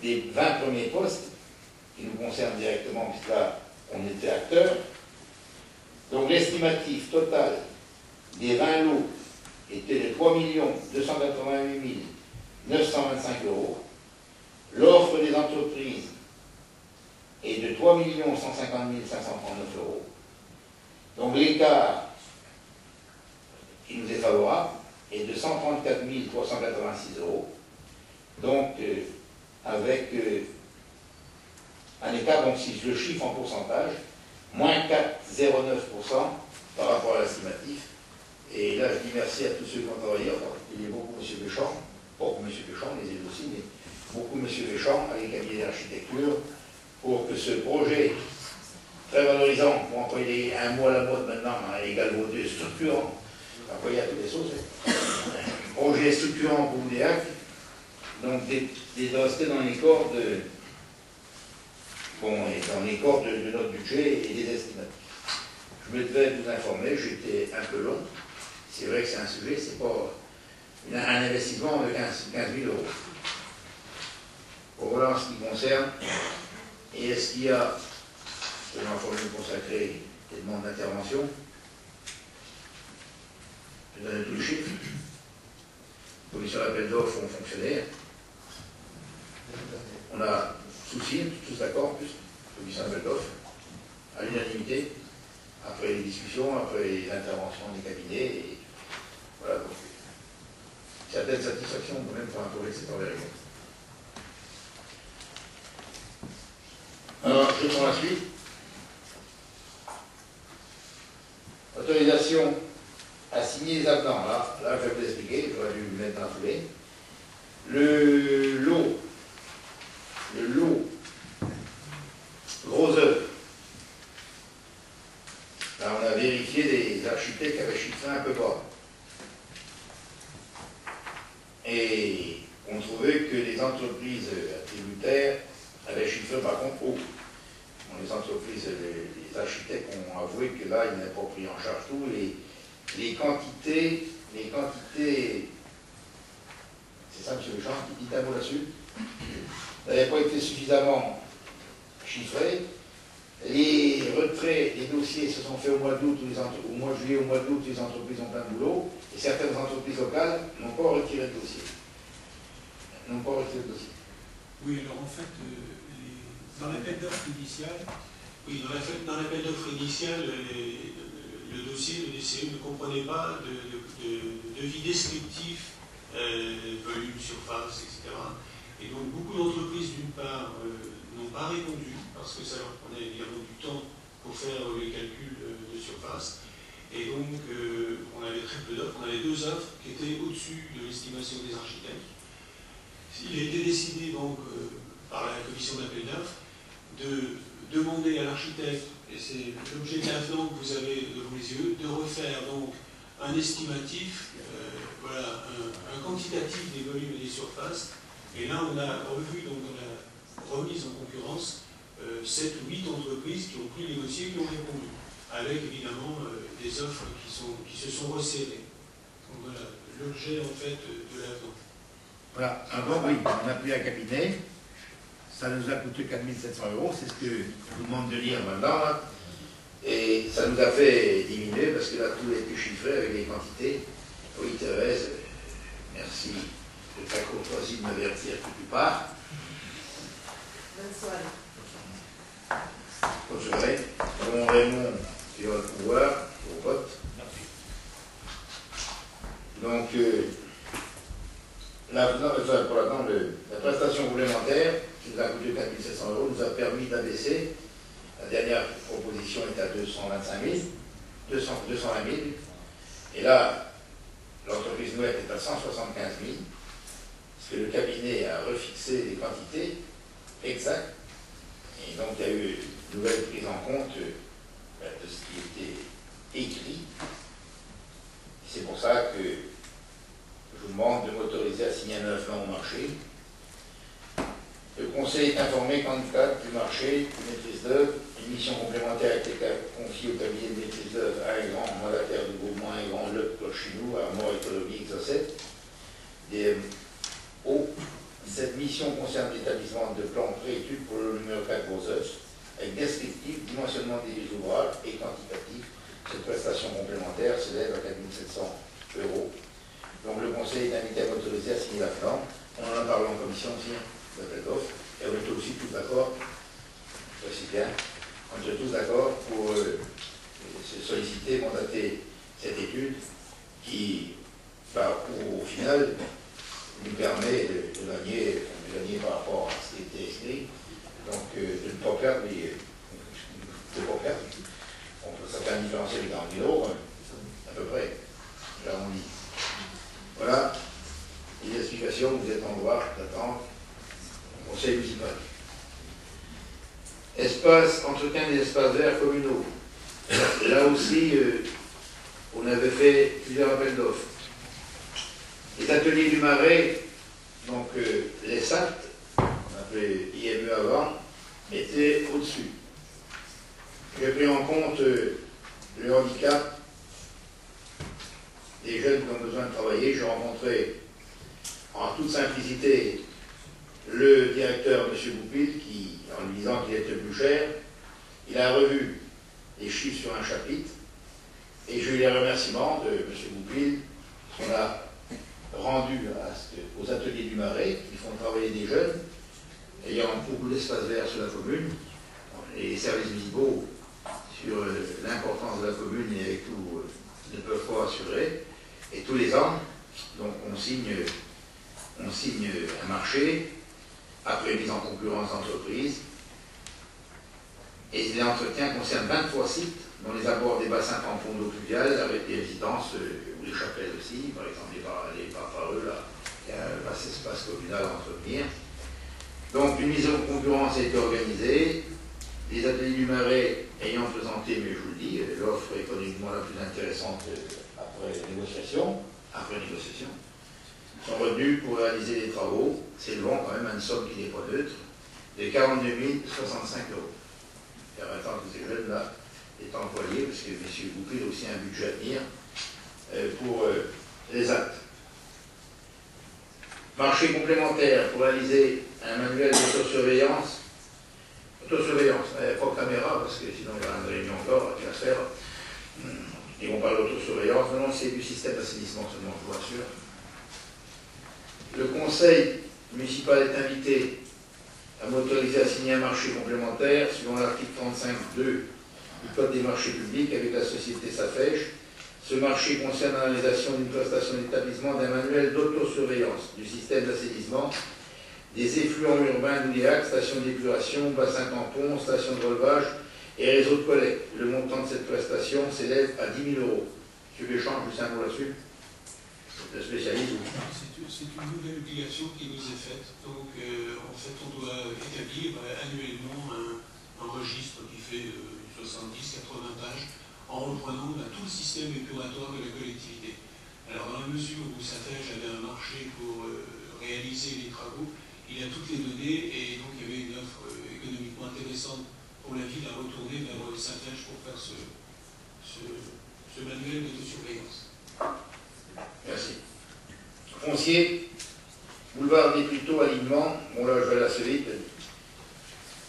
des 20 premiers postes, qui nous concernent directement, puisque là, on était acteurs. Donc l'estimatif total des 20 lots était de 3 288 925 €. L'offre des entreprises est de 3 150 539 €. Donc l'écart qui nous est favorable est de 134 386 €. Donc avec un écart, donc si je le chiffre en pourcentage, moins 4,09% par rapport à l'estimatif. Et là, je dis merci à tous ceux qui ont travaillé, en particulier beaucoup M. Béchamp, pas M. Béchamp, les élus aussi, mais beaucoup M. Béchamp, avec les cabinets d'architecture, pour que ce projet très valorisant, pour employer un mot à la mode maintenant, égal vaudeux, structurant, employé à toutes les sauces, projet structurant pour Oudéac, donc de rester dans les cordes de notre budget et des estimatifs. Je me devais vous informer, j'étais un peu long. C'est vrai que c'est un sujet, c'est pas un investissement de 15 000 €. Bon, voilà en ce qui concerne. Et est-ce qu'il y a, selon la formule consacrée, des demandes d'intervention? Je donne tous les chiffres. Les commissions d'appel d'offres ont fonctionné. On a souci, tous d'accord en plus, commission d'appel d'offres, à l'unanimité, après les discussions, après les interventions des cabinets, et voilà, donc certaines satisfactions quand même pour un projet de cette envergure. Alors, je prends la suite. Autorisation à signer les avenants. Là, je vais vous expliquer, j'aurais dû vous mettre dans la foulée. Le lot gros œuvre. Là, on a vérifié des architectes qui avaient chiffré un peu bas. Et on trouvait que les entreprises attributaires avaient chiffré par contre haut. Bon, les entreprises, les architectes ont avoué que là, ils n'avaient pas pris en charge tout. Les quantités, c'est ça, M. Béchamp, qui dit un mot là-dessus, n'avaient pas été suffisamment chiffrés. Les retraits, les dossiers se sont faits au mois d'août, au mois de juillet, au mois d'août, les entreprises ont plein de boulot, et certaines entreprises locales n'ont pas retiré le dossier. Oui, alors en fait, dans l'appel d'offres initial, le dossier, le DCE ne comprenait pas de devis descriptif, volume, surface, etc. Et donc beaucoup d'entreprises, d'une part, n'ont pas répondu, parce que ça leur prenait évidemment du temps pour faire les calculs de surface. Et donc, on avait très peu d'offres. On avait 2 offres qui étaient au-dessus de l'estimation des architectes. Il a été décidé donc par la commission d'appel d'offres de demander à l'architecte, et c'est l'objet de l'avenant que vous avez devant les yeux, de refaire donc un estimatif, voilà, un quantitatif des volumes et des surfaces. Et là, on a revu donc dans la remise en concurrence 7 ou 8 entreprises qui ont pris les dossiers et qui ont répondu, avec évidemment des offres qui se sont resserrées. Donc voilà, l'objet en fait de l'avenant. Voilà, avant, oui, on a pris un cabinet, ça nous a coûté 4 700 €, c'est ce que je vous demande de lire maintenant, là. Et ça nous a fait diminuer, parce que là, tout a été chiffré avec les quantités. Oui, Thérèse, merci de ta courtoisie de m'avertir que tu pars. Bonne soirée. Bonne soirée. Mon Raymond, tu as le pouvoir, vos potes. Donc, la prestation complémentaire, qui nous a coûté 4 700 €, nous a permis d'abaisser. La dernière proposition était à 220 000. Et là, l'entreprise Nouette est à 175 000, parce que le cabinet a refixé les quantités exactes. Et donc, il y a eu une nouvelle prise en compte de ce qui était écrit. C'est pour ça que je vous demande de m'autoriser à signer un avenant au marché. Le Conseil est informé qu'en cadre du marché de maîtrise d'œuvre, une mission complémentaire a été confiée au cabinet de maîtrise d'œuvre à un grand mandataire du groupement un grand Le Clochinou, Armor Économie Exocet, DMO Cette mission concerne l'établissement de plans pré-études pour le numéro 4 gros œufs, avec descriptif, dimensionnement des ouvrages et quantitatif. Cette prestation complémentaire s'élève à 4 700 €. Donc le Conseil est invité à m'autoriser à signer la plan. On en a parlé en commission aussi, l'appel d'offres, et on est aussi tous d'accord, ça c'est bien, on est tous d'accord pour se solliciter, mandater cette étude qui, au final, nous permet de gagner par rapport à ce qui était écrit, donc de ne pas perdre, ça fait un différentiel de 40 000 €, à peu près, j'arrondis. Voilà les explications, vous êtes en droit d'attendre au Conseil municipal. Entretien des espaces verts communaux. Là aussi, on avait fait plusieurs appels d'offres. Les ateliers du Marais, donc les SAT, on appelait IME avant, étaient au-dessus. J'ai pris en compte le handicap des jeunes qui ont besoin de travailler. J'ai rencontré en toute simplicité le directeur, M. Goupil, qui, en lui disant qu'il était plus cher, il a revu les chiffres sur un chapitre, et j'ai eu les remerciements de M. Goupil, qu'on a rendu aux ateliers du Marais, qui font travailler des jeunes, ayant beaucoup d'espace vert sur la commune, et les services municipaux sur l'importance de la commune et avec tout ne peuvent pas assurer. Et tous les ans, donc on signe un marché, après mise en concurrence d'entreprise, et les entretiens concernent 23 sites, dont les abords des bassins tampons d'eau pluviale, avec des résidences ou des chapelles aussi, par exemple les parfareux, là, il y a un vaste espace communal à entretenir. Donc une mise en concurrence a été organisée, les ateliers du Marais ayant présenté, mais je vous le dis, l'offre économiquement la plus intéressante après négociation, sont retenus pour réaliser les travaux, s'élevant quand même à une somme qui n'est pas neutre, de 42 065 €. Permettant que ces jeunes-là est employé, parce que M. Goupil a aussi un budget à tenir pour les actes. Marché complémentaire pour réaliser un manuel d'autosurveillance. Pas caméra, parce que sinon il y aura une réunion encore qui va se faire. Ils vont parler d'autosurveillance. Non, c'est du système d'assainissement seulement, je vous rassure. Le conseil municipal est invité à m'autoriser à signer un marché complémentaire suivant l'article 35.2 du Code des marchés publics avec la société Safèche. Ce marché concerne la réalisation d'une prestation d'établissement d'un manuel d'autosurveillance du système d'assainissement, des effluents urbains d'Ouliac, stations d'épuration, bassins tampons, stations de relevage et réseaux de collecte. Le montant de cette prestation s'élève à 10 000 €. Monsieur Béchamp, je vous un mot là-dessus. Le spécialiste. C'est une nouvelle obligation qui nous est faite. Donc, en fait, on doit établir annuellement un registre qui fait 70-80 pages en reprenant tout le système épuratoire de la collectivité. Alors, dans la mesure où Safèche avait un marché pour réaliser les travaux, il a toutes les données et donc il y avait une offre économiquement intéressante pour la ville à retourner vers Safèche pour faire ce manuel d'autosurveillance. Merci. Foncier, boulevard des Pluteaux, alignement. Bon là je vais aller assez vite.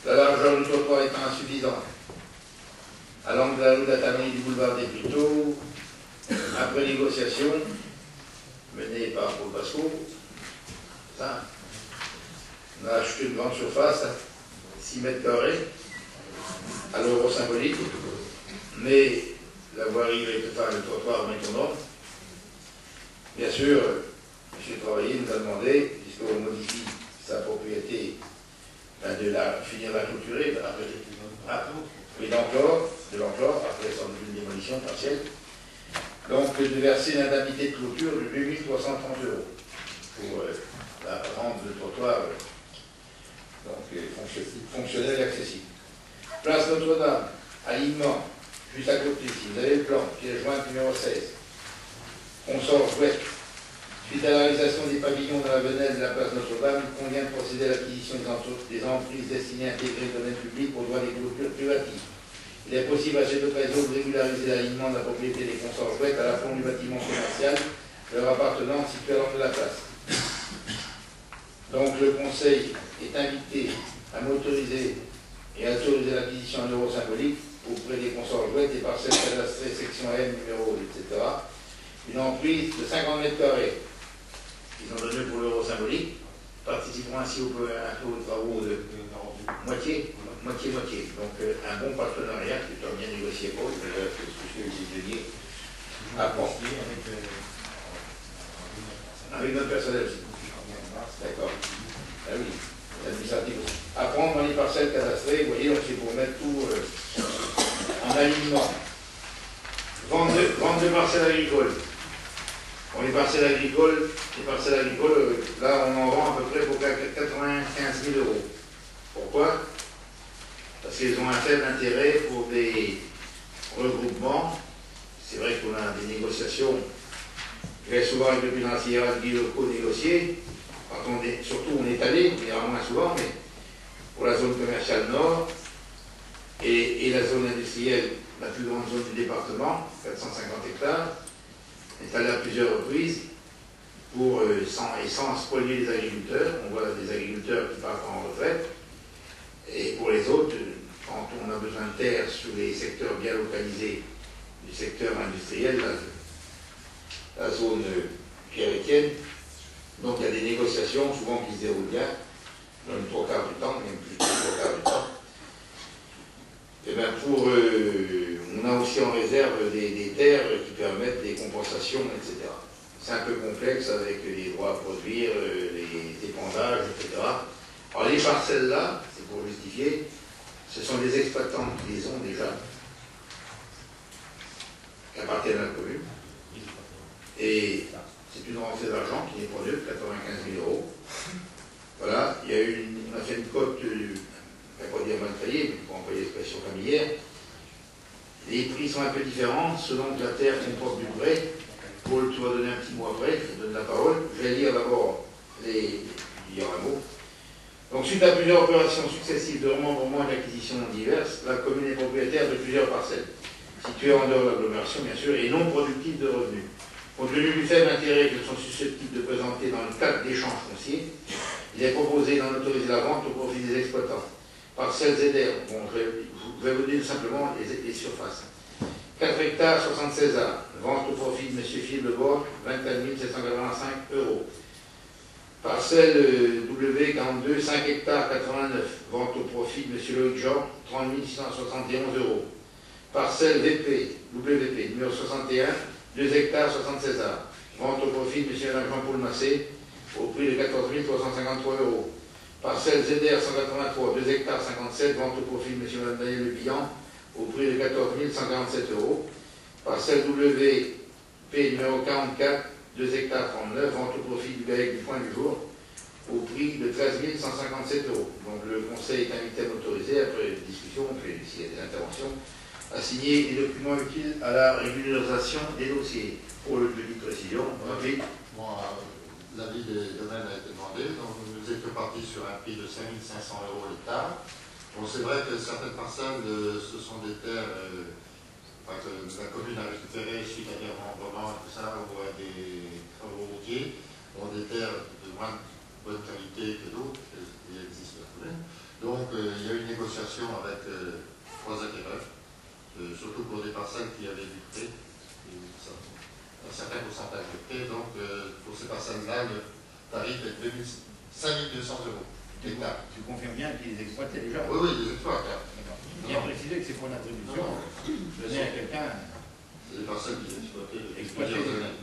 La largeur du trottoir étant insuffisante. À l'angle de la rue d'Atamie du boulevard des Pluteaux, après négociation, menée par Paul Pasco, ça, on a acheté une grande surface, 6 mètres carrés, à l'euro symbolique, mais la voirie, le trottoir est en ordre. Bien sûr, M. Travaillier nous a demandé, puisqu'on modifie sa propriété, de finir la clôturer, de l'enclos, après sans doute une démolition partielle, donc de verser une indemnité de clôture de 2 330 € pour la rendre le trottoir fonctionnel et accessible. Place Notre-Dame, alignement, juste à côté ici, vous avez le plan, pièce jointe numéro 16. Consort ouest. Suite à la réalisation des pavillons dans la venelle de la place Notre-Dame, il convient de procéder à l'acquisition des emprises destinées à intégrer le domaine public au droit des clôtures privatives. Il est possible à cette occasion de régulariser l'alignement de la propriété des consorts ouest à la fond du bâtiment commercial leur appartenant situé à l'angle de la place. Donc le Conseil est invité à m'autoriser et à autoriser l'acquisition en euros symboliques auprès des consorts jouets des parcelles cadastrées, section M, numéro, etc. Une emprise de 50 mètres carrés. Ils ont donné pour l'euro symbolique, participeront ainsi au taux de travaux de moitié. Donc un bon partenariat qui est bien négocié pour eux, ce que j'ai dit. Avec notre personnel aussi. D'accord. Ah oui, l'administratif aussi. À prendre dans les parcelles cadastrées, vous voyez, donc c'est pour mettre tout en alignement. Vente de parcelles agricoles. Bon, les parcelles agricoles, là on en vend à peu près pour 95 000 €. Pourquoi? Parce qu'ils ont un faible intérêt pour des regroupements. C'est vrai qu'on a des négociations, très souvent avec le bilan des locaux négociés, quand surtout on est allé, on ira moins souvent, mais pour la zone commerciale nord et la zone industrielle, la plus grande zone du département, 450 hectares, est allé à plusieurs reprises pour, sans spolier les agriculteurs. On voit des agriculteurs qui partent en retraite, et pour les autres, quand on a besoin de terre sur les secteurs bien localisés du secteur industriel, la zone Pierre-Étienne, donc il y a des négociations souvent qui se déroulent bien, dans le 3/4 du temps, même plus du 3/4 du temps. Et bien on a aussi en réserve des terres qui permettent des compensations, etc. C'est un peu complexe avec les droits à produire, les épandages, etc. Alors les parcelles là, c'est pour justifier, ce sont des exploitants qui les ont déjà, qui appartiennent à la commune. Et c'est une rentrée d'argent qui n'est pas neuve, 95 000 €. Voilà, on a fait une cote, je ne vais pas dire mal taillée, mais pour employer l'expression familière. Les prix sont un peu différents selon que la terre comporte du prêt. Paul, tu vas donner un petit mot après, je te donne la parole. Je vais lire d'abord dire un mot. Donc, suite à plusieurs opérations successives de remembrement et d'acquisition diverses, la commune est propriétaire de plusieurs parcelles, situées en dehors de l'agglomération, bien sûr, et non productives de revenus. Compte tenu du faible intérêt qu'elles sont susceptibles de présenter dans le cadre d'échanges fonciers, il est proposé d'en autoriser la vente au profit des exploitants. Parcelles ZR, bon, je vais vous dire simplement les surfaces. 4 hectares, 76 arts, vente au profit de M. Philippe Lebord, 24 785 €. Parcelle W42, 5 hectares, 89, vente au profit de M. Loïc Jean, 30 671 €. Parcelle WP, numéro 61, 2 hectares, 76 arts, vente au profit de M. Jean-Paul Massé, au prix de 14 353 €. Parcelle ZR 183, 2 hectares 57, vente au profit de M. et Mme Daniel Le Bihan, au prix de 14 147 €. Parcelle WP numéro 44, 2 hectares 39, vente au profit du GAEC du Point du Jour, au prix de 13 157 €. Donc le Conseil est invité à m'autoriser, après discussion, puis s'il y a des interventions, à signer les documents utiles à la régularisation des dossiers. Pour le petit précision, rapide. L'avis des domaines a été demandé, donc nous étions partis sur un prix de 5 500 € l'hectare. Bon, c'est vrai que certaines parcelles, ce sont des terres que la commune a récupérées suite à des remembrements et tout ça, ou à des travaux routiers, ont des terres de moins bonne qualité que d'autres, qui existent à la commune. Donc il y a eu une négociation avec 3 acquéreurs, surtout pour des parcelles qui avaient du prêt. Un certain pourcentage de prêt, donc pour ces parcelles-là, le tarif est de 5 200 € l'hectare. Tu confirmes bien qu'ils les exploitaient déjà? Oui, ils les exploitent. Bien précisé que c'est pour une attribution donnée à quelqu'un. C'est des parcelles qui sont exploitées depuis Exploitées. plusieurs années.